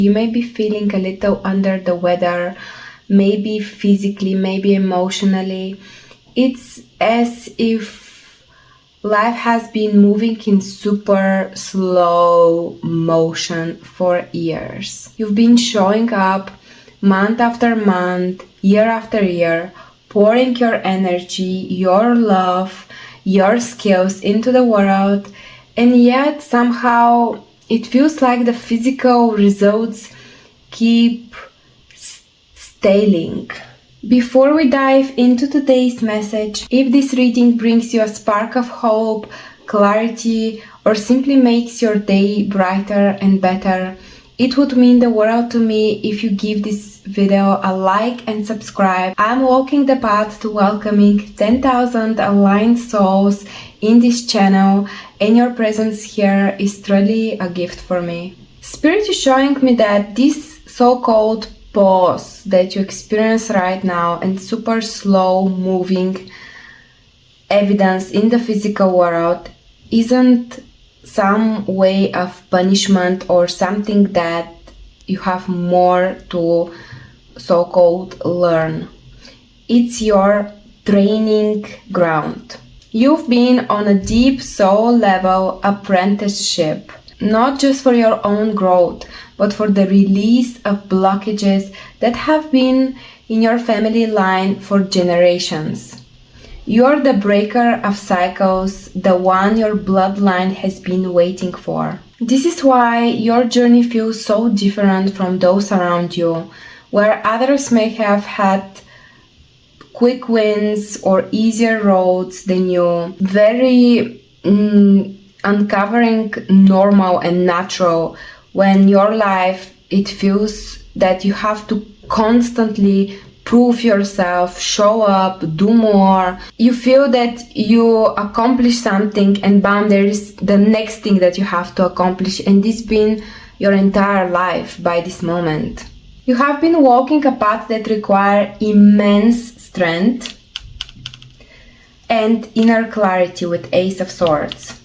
You may be feeling a little under the weather, maybe physically, maybe emotionally. It's as if life has been moving in super slow motion for years. You've been showing up month after month, year after year, pouring your energy, your love, your skills into the world, and yet somehow it feels like the physical results keep stalling. Before we dive into today's message, if this reading brings you a spark of hope, clarity, or simply makes your day brighter and better, it would mean the world to me if you give this video a like and subscribe. I'm walking the path to welcoming 10,000 aligned souls in this channel, and your presence here is truly a gift for me. Spirit is showing me that this so-called pause that you experience right now and super slow moving evidence in the physical world isn't some way of punishment or something that you have more to so-called learn. It's your training ground. You've been on a deep soul level apprenticeship, not just for your own growth, but for the release of blockages that have been in your family line for generations. You're the breaker of cycles, the one your bloodline has been waiting for. This is why your journey feels so different from those around you, where others may have had quick wins or easier roads than you. Very uncovering normal and natural when your life, it feels that you have to constantly prove yourself, show up, do more. You feel that you accomplish something and bam, there is the next thing that you have to accomplish, and this been your entire life by this moment. You have been walking a path that requires immense strength and inner clarity with Ace of Swords.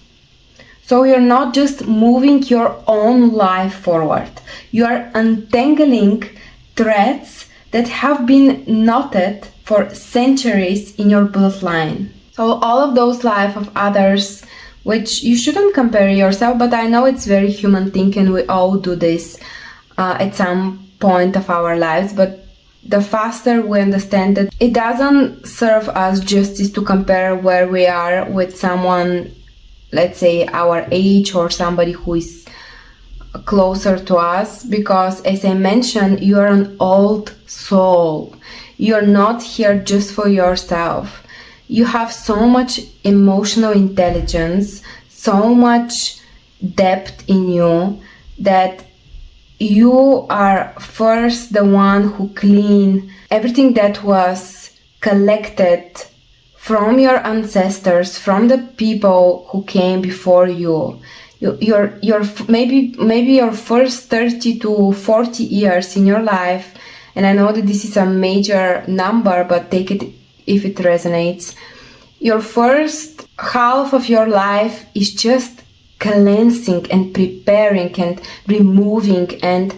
So you're not just moving your own life forward, you are untangling threads that have been knotted for centuries in your bloodline. So all of those lives of others, which you shouldn't compare yourself, but I know it's very human thing and we all do this at some point of our lives, but the faster we understand that it doesn't serve us justice to compare where we are with someone, let's say our age, or somebody who is closer to us, because as I mentioned, you are an old soul. You're not here just for yourself. You have so much emotional intelligence, so much depth in you, that you are first the one who clean everything that was collected from your ancestors, from the people who came before you. Your maybe your first 30 to 40 years in your life, and I know that this is a major number, but take it if it resonates. Your first half of your life is just cleansing and preparing and removing and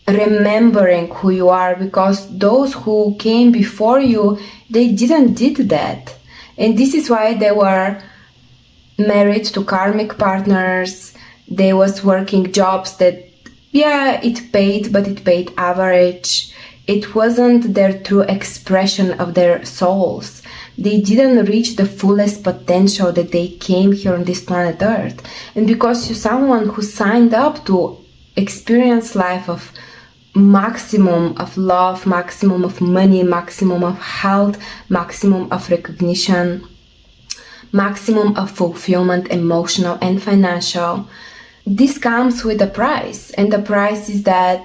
remembering who you are, because those who came before you, they didn't did that, and this is why they were married to karmic partners. They was working jobs that, yeah, it paid, but it paid average. It wasn't their true expression of their souls. They didn't reach the fullest potential that they came here on this planet Earth. And because you're someone who signed up to experience life of maximum of love, maximum of money, maximum of health, maximum of recognition, maximum of fulfillment, emotional and financial, this comes with a price. And the price is that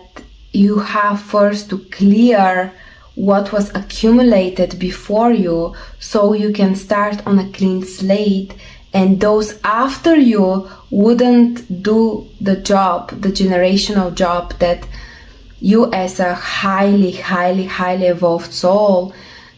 you have first to clear what was accumulated before you, so you can start on a clean slate, and those after you wouldn't do the job, the generational job that you as a highly evolved soul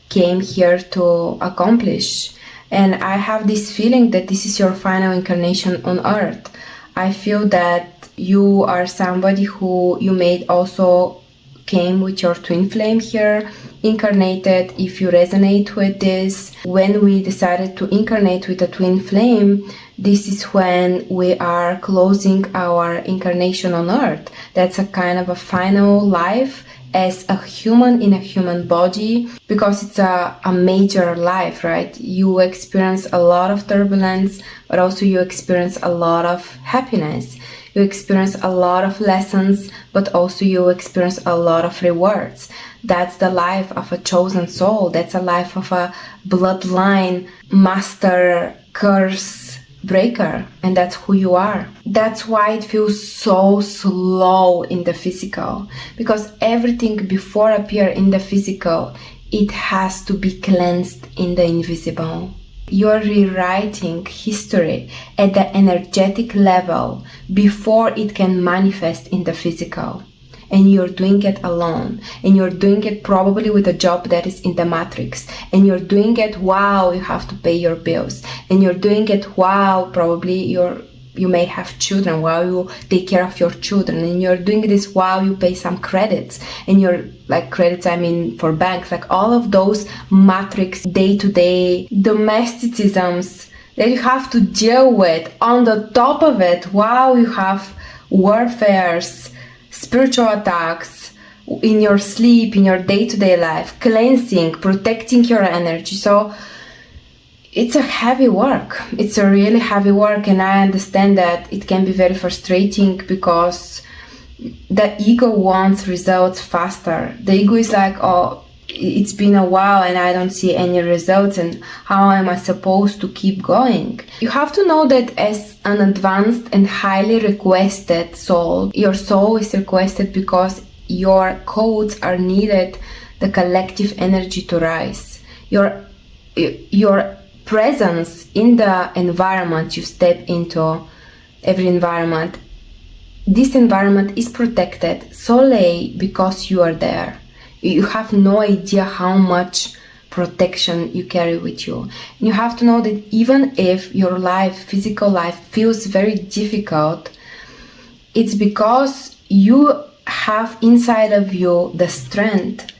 came here to accomplish. And I have this feeling that this is your final incarnation on earth. I feel that you are somebody who you made also came with your twin flame here incarnated. If you resonate with this, when we decided to incarnate with a twin flame, this is when we are closing our incarnation on earth. That's a kind of a final life as a human in a human body, because it's a major life, right? You experience a lot of turbulence, but also you experience a lot of happiness. You experience a lot of lessons, but also you experience a lot of rewards. That's the life of a chosen soul. That's a life of a bloodline master curse breaker, and that's who you are. That's why it feels so slow in the physical, because everything before appear in the physical, it has to be cleansed in the invisible. You're rewriting history at the energetic level before it can manifest in the physical. And you're doing it alone. And you're doing it probably with a job that is in the matrix. And you're doing it while you have to pay your bills. And you're doing it while probably you may have children, while you take care of your children. And you're doing this while you pay some credits. And you're like credits, I mean for banks, like all of those matrix day-to-day domesticisms that you have to deal with. On the top of it, while you have warfares, spiritual attacks in your sleep, in your day-to-day life, cleansing, protecting your energy. So it's a heavy work. It's a really heavy work, and I understand that it can be very frustrating because the ego wants results faster. The ego is like, oh, it's been a while and I don't see any results, and how am I supposed to keep going? You have to know that as an advanced and highly requested soul, your soul is requested because your codes are needed, the collective energy to rise. Your presence in the environment you step into, every environment, this environment is protected solely because you are there. You have no idea how much protection you carry with you. And you have to know that even if your life, physical life, feels very difficult, it's because you have inside of you the strength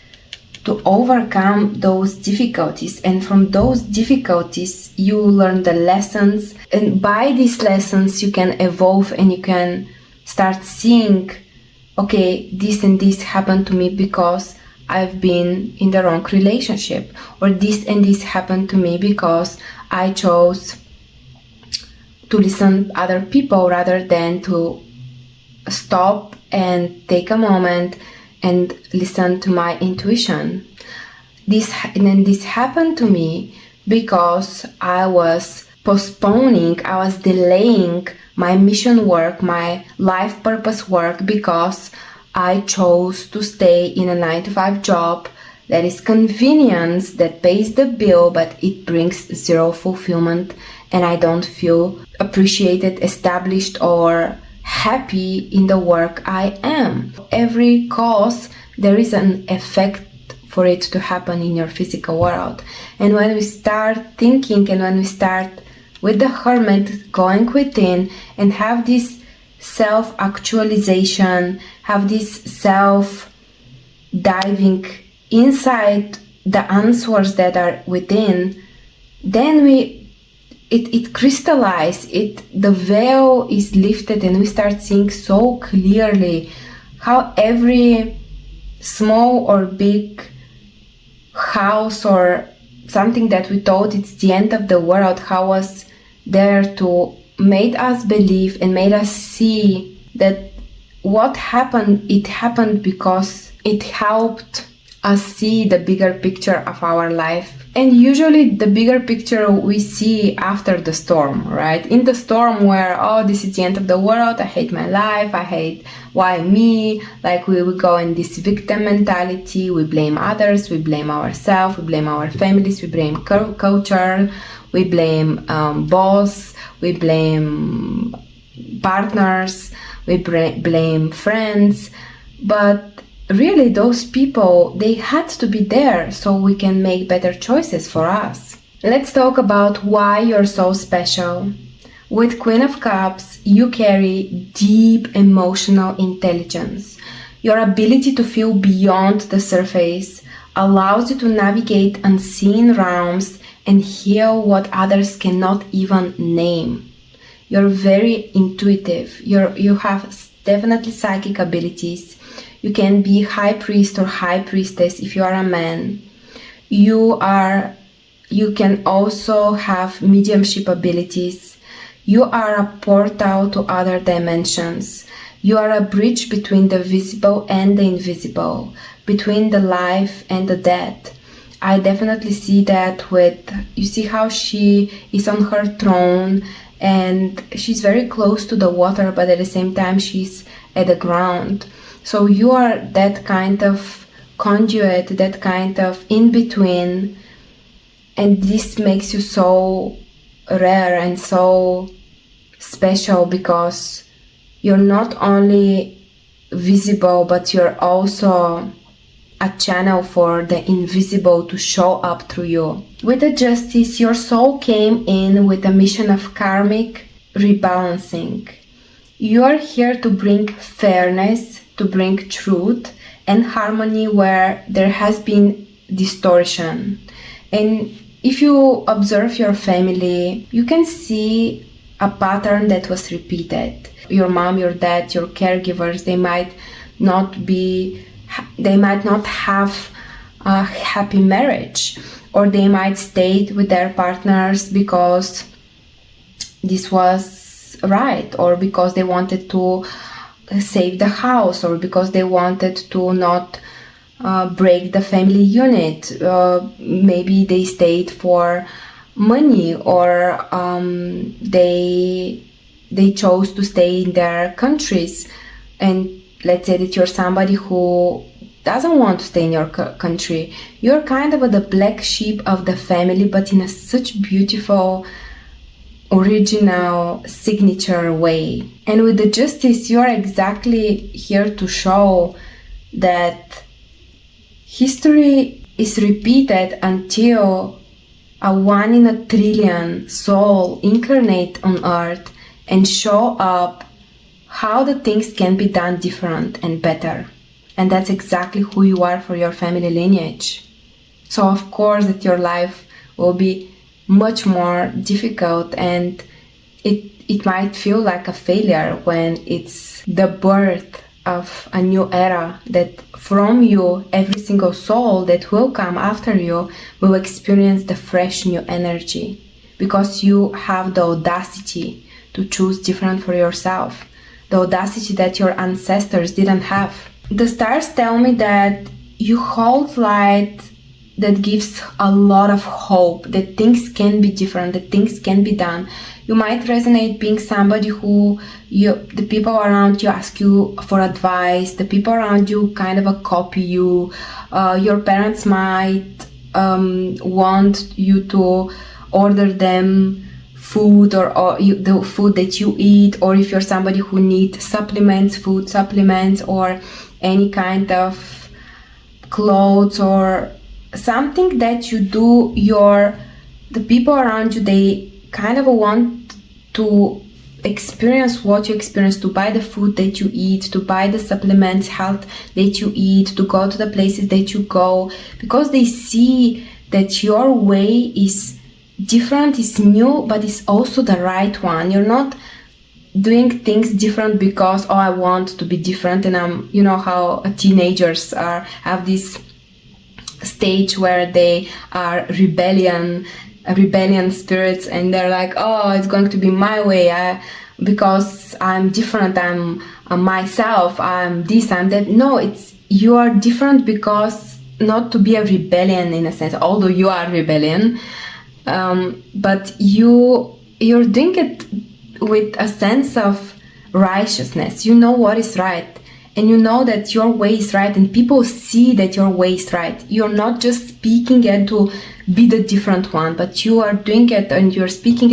to overcome those difficulties. And from those difficulties, you learn the lessons. And by these lessons, you can evolve and you can start seeing, okay, this and this happened to me because I've been in the wrong relationship, or this and this happened to me because I chose to listen to other people rather than to stop and take a moment and listen to my intuition. This happened to me because I was postponing, I was delaying my mission work, my life purpose work, because I chose to stay in a 9-to-5 job that is convenience, that pays the bill, but it brings zero fulfillment, and I don't feel appreciated, established, or happy in the work I am. Every cause, there is an effect for it to happen in your physical world. And when we start thinking, and when we start with the hermit going within and have this self-actualization, have this self-diving inside the answers that are within, then it crystallizes, the veil is lifted, and we start seeing so clearly how every small or big house or something that we thought it's the end of the world, how was there to made us believe and made us see that what happened, it happened because it helped us see the bigger picture of our life. And usually the bigger picture we see after the storm, right? In the storm where, oh, this is the end of the world, I hate my life, I hate, why me? Like we go in this victim mentality, we blame others, we blame ourselves, we blame our families, we blame culture, we blame boss, we blame partners, we blame friends. But really, those people, they had to be there so we can make better choices for us. Let's talk about why you're so special. With Queen of Cups, you carry deep emotional intelligence. Your ability to feel beyond the surface allows you to navigate unseen realms and heal what others cannot even name. You're very intuitive. You have definitely psychic abilities. You can be high priest or high priestess if you are a man. You can also have mediumship abilities. You are a portal to other dimensions. You are a bridge between the visible and the invisible, between the life and the dead. I definitely see that you see how she is on her throne and she's very close to the water, but at the same time she's at the ground. So you are that kind of conduit, that kind of in-between, and this makes you so rare and so special because you're not only visible, but you're also a channel for the invisible to show up through you. With the Justice, your soul came in with a mission of karmic rebalancing. You are here to bring fairness, to bring truth and harmony where there has been distortion. And if you observe your family, you can see a pattern that was repeated. Your mom, your dad, your caregivers, they might not have a happy marriage, or they might stay with their partners because this was right, or because they wanted to save the house, or because they wanted to not break the family unit. Maybe they stayed for money, or they chose to stay in their countries. And let's say that you're somebody who doesn't want to stay in your country. You're kind of the black sheep of the family, but in such beautiful, original, signature way. And with the Justice, you're exactly here to show that history is repeated until a 1 in a trillion soul incarnate on earth and show up how the things can be done different and better. And that's exactly who you are for your family lineage. So of course that your life will be much more difficult, and it might feel like a failure when it's the birth of a new era, that from you, every single soul that will come after you will experience the fresh new energy, because you have the audacity to choose different for yourself, the audacity that your ancestors didn't have. The stars tell me that you hold light that gives a lot of hope, that things can be different, that things can be done. You might resonate being somebody who the people around you ask you for advice, the people around you kind of copy you. Your parents might want you to order them food, or the food that you eat, or if you're somebody who needs supplements, food supplements, or any kind of clothes or something that you do, the people around you, they kind of want to experience what you experience, to buy the food that you eat, to buy the supplements, health that you eat, to go to the places that you go, because they see that your way is different, is new, but it's also the right one. You're not doing things different because, oh, I want to be different, and I'm, you know how teenagers have this stage where they are rebellion spirits, and they're like, oh, it's going to be my way, because I'm different, I'm myself, I'm this, I'm that. No, it's, you are different because, not to be a rebellion in a sense, although you are rebellion, but you're doing it with a sense of righteousness. You know what is right, and you know that your way is right, and people see that your way is right. You're not just speaking it to be the different one, but you are doing it and you're speaking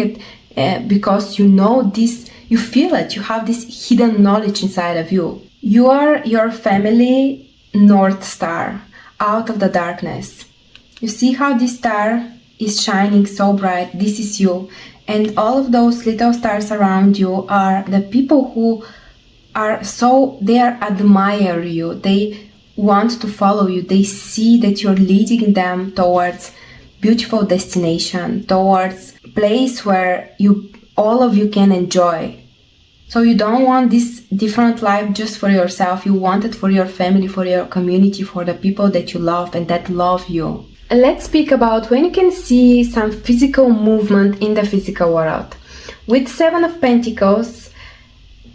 it because you know this, you feel it, you have this hidden knowledge inside of you. You are your family North Star, out of the darkness. You see how this star is shining so bright. This is you. And all of those little stars around you are the people who they admire you. They want to follow you. They see that you're leading them towards beautiful destination, towards place where all of you can enjoy. So you don't want this different life just for yourself. You want it for your family, for your community, for the people that you love and that love you. Let's speak about when you can see some physical movement in the physical world. With 7 of Pentacles,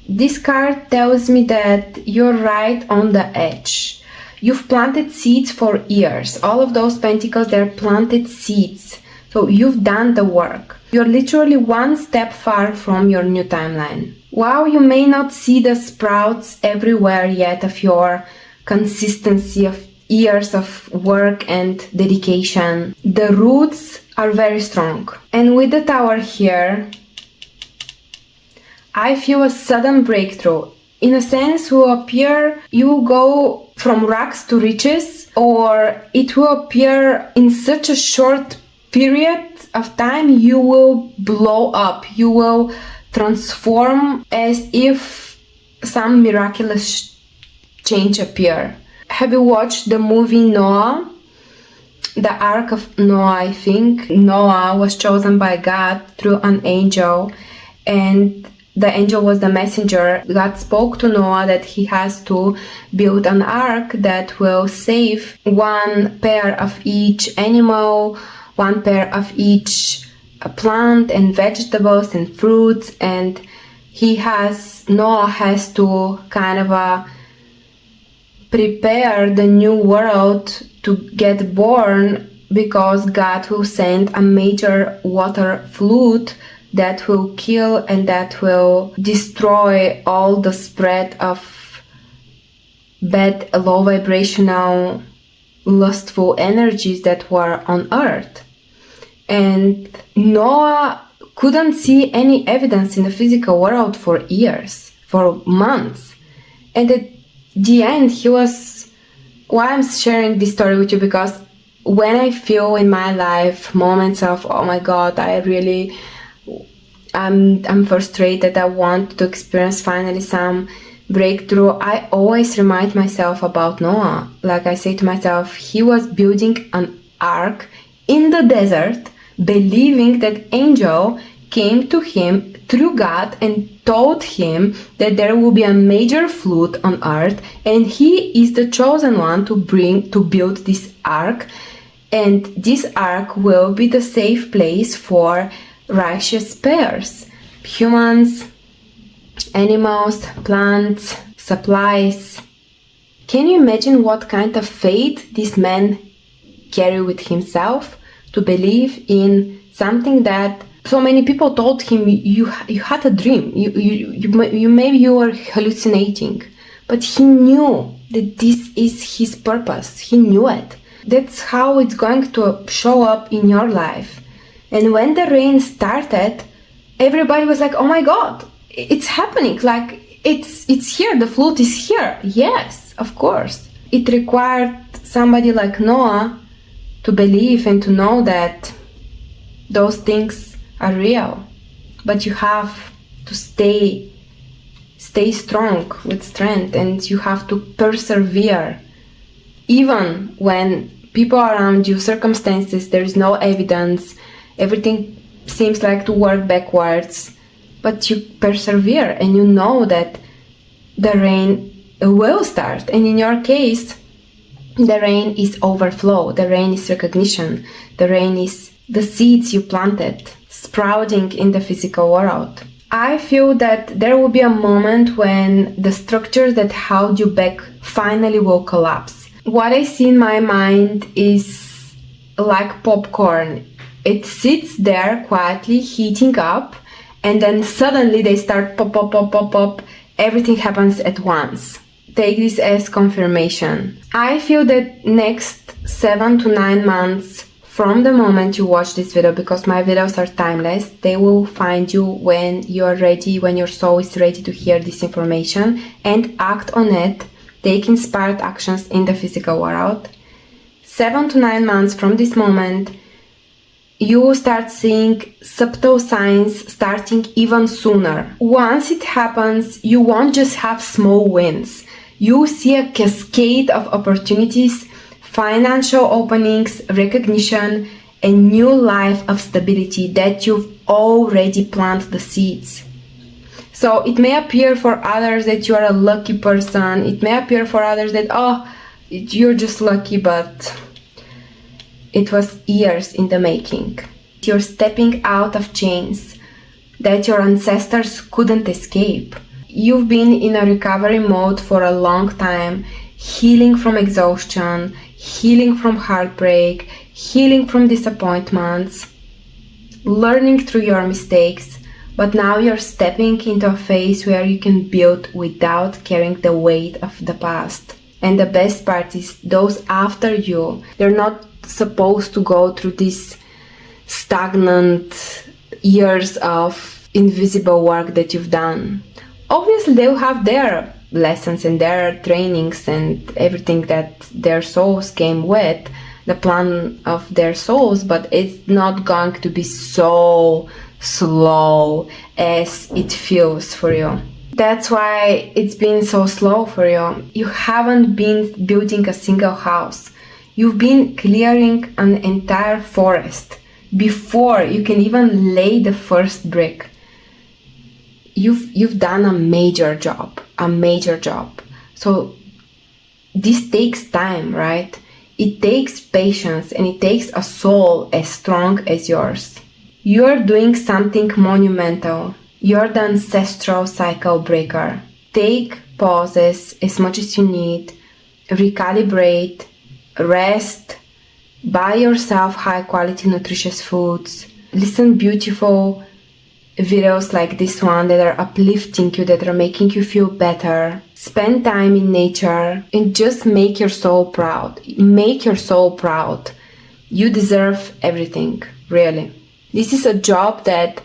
this card tells me that you're right on the edge. You've planted seeds for years. All of those pentacles, they're planted seeds. So you've done the work. You're literally one step far from your new timeline. While you may not see the sprouts everywhere yet of your consistency of years of work and dedication, the roots are very strong. And with the Tower here, I feel a sudden breakthrough. In a sense, you will go from rags to riches, or it will appear in such a short period of time, you will blow up, you will transform as if some miraculous change appear. Have you watched the movie Noah? The Ark of Noah, I think. Noah was chosen by God through an angel, and the angel was the messenger. God spoke to Noah that he has to build an ark that will save one pair of each animal, one pair of each plant and vegetables and fruits, and Noah has to kind of prepare the new world to get born, because God will send a major water flood that will kill and that will destroy all the spread of bad, low vibrational, lustful energies that were on earth. And Noah couldn't see any evidence in the physical world for years, for months. And at the end, why I'm sharing this story with you, because when I feel in my life moments of, oh my God, I'm frustrated, I want to experience finally some breakthrough, I always remind myself about Noah. Like I say to myself, he was building an ark in the desert, believing that angel came to him through God and told him that there will be a major flood on earth, and he is the chosen one to build this ark, and this ark will be the safe place for righteous pairs, humans, animals, plants, supplies. Can you imagine what kind of faith this man carried with himself to believe in something that so many people told him you had a dream, you maybe you were hallucinating, but he knew that this is his purpose. He knew it. That's how it's going to show up in your life. And when the rain started, everybody was like, oh my God, it's happening. Like, it's here. The flood is here. Yes, of course. It required somebody like Noah to believe and to know that those things are real. But you have to stay strong with strength, and you have to persevere. Even when people around you, circumstances, there is no evidence, everything seems like to work backwards, but you persevere and you know that the rain will start. And in your case, the rain is overflow, the rain is recognition, the rain is the seeds you planted sprouting in the physical world. I feel that there will be a moment when the structures that held you back finally will collapse. What I see in my mind is like popcorn. It sits there quietly heating up, and then suddenly they start pop, pop, pop, pop, pop. Everything happens at once. Take this as confirmation. I feel that next 7 to 9 months from the moment you watch this video, because my videos are timeless, they will find you when you're ready, when your soul is ready to hear this information and act on it. Take inspired actions in the physical world. 7 to 9 months from this moment, you start seeing subtle signs starting even sooner. Once it happens, you won't just have small wins. You see a cascade of opportunities, financial openings, recognition, a new life of stability that you've already planted the seeds. So it may appear for others that you are a lucky person. It may appear for others that, you're just lucky, but it was years in the making. You're stepping out of chains that your ancestors couldn't escape. You've been in a recovery mode for a long time, healing from exhaustion, healing from heartbreak, healing from disappointments, learning through your mistakes, but now you're stepping into a phase where you can build without carrying the weight of the past. And the best part is those after you, they're not supposed to go through these stagnant years of invisible work that you've done. Obviously, they'll have their lessons and their trainings and everything that their souls came with, the plan of their souls, but it's not going to be so slow as it feels for you. That's why it's been so slow for you. You haven't been building a single house. You've been clearing an entire forest before you can even lay the first brick. You've done a major job. So this takes time, right? It takes patience and it takes a soul as strong as yours. You're doing something monumental. You're the ancestral cycle breaker. Take pauses as much as you need, recalibrate, rest, buy yourself high quality nutritious foods, listen beautiful videos like this one that are uplifting you, that are making you feel better. Spend time in nature and just make your soul proud. Make your soul proud. You deserve everything, really. This is a job that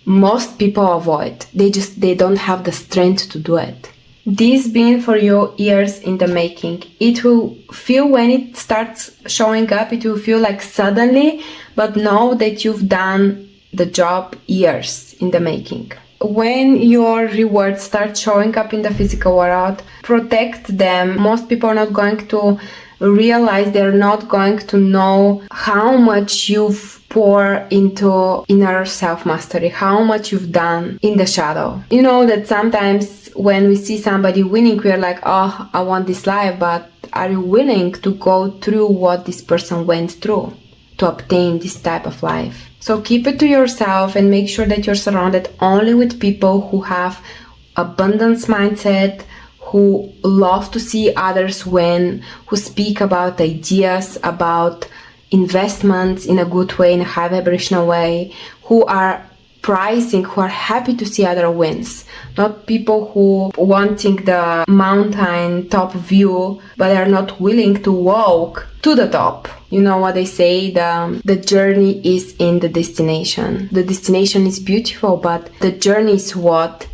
most people avoid. They don't have the strength to do it. This been for you years in the making. It will feel, when it starts showing up, it will feel like suddenly, but know that you've done the job years in the making. When your rewards start showing up in the physical world, protect them. Most people are not going to realize, they're not going to know how much you've poured into inner self-mastery, how much you've done in the shadow. You know that sometimes when we see somebody winning, we're like, oh, I want this life, but are you willing to go through what this person went through to obtain this type of life? So keep it to yourself and make sure that you're surrounded only with people who have abundance mindset, who love to see others win, who speak about ideas, about investments in a good way, in a high vibrational way, who are pricing, who are happy to see other wins. Not people who wanting the mountain top view, but are not willing to walk to the top. You know what they say, the journey is in the destination. The destination is beautiful, but the journey is what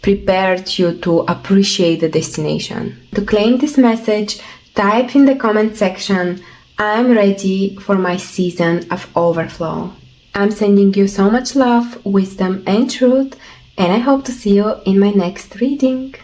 prepared you to appreciate the destination. To claim this message, type in the comment section, I'm ready for my season of overflow. I'm sending you so much love, wisdom and truth, and I hope to see you in my next reading.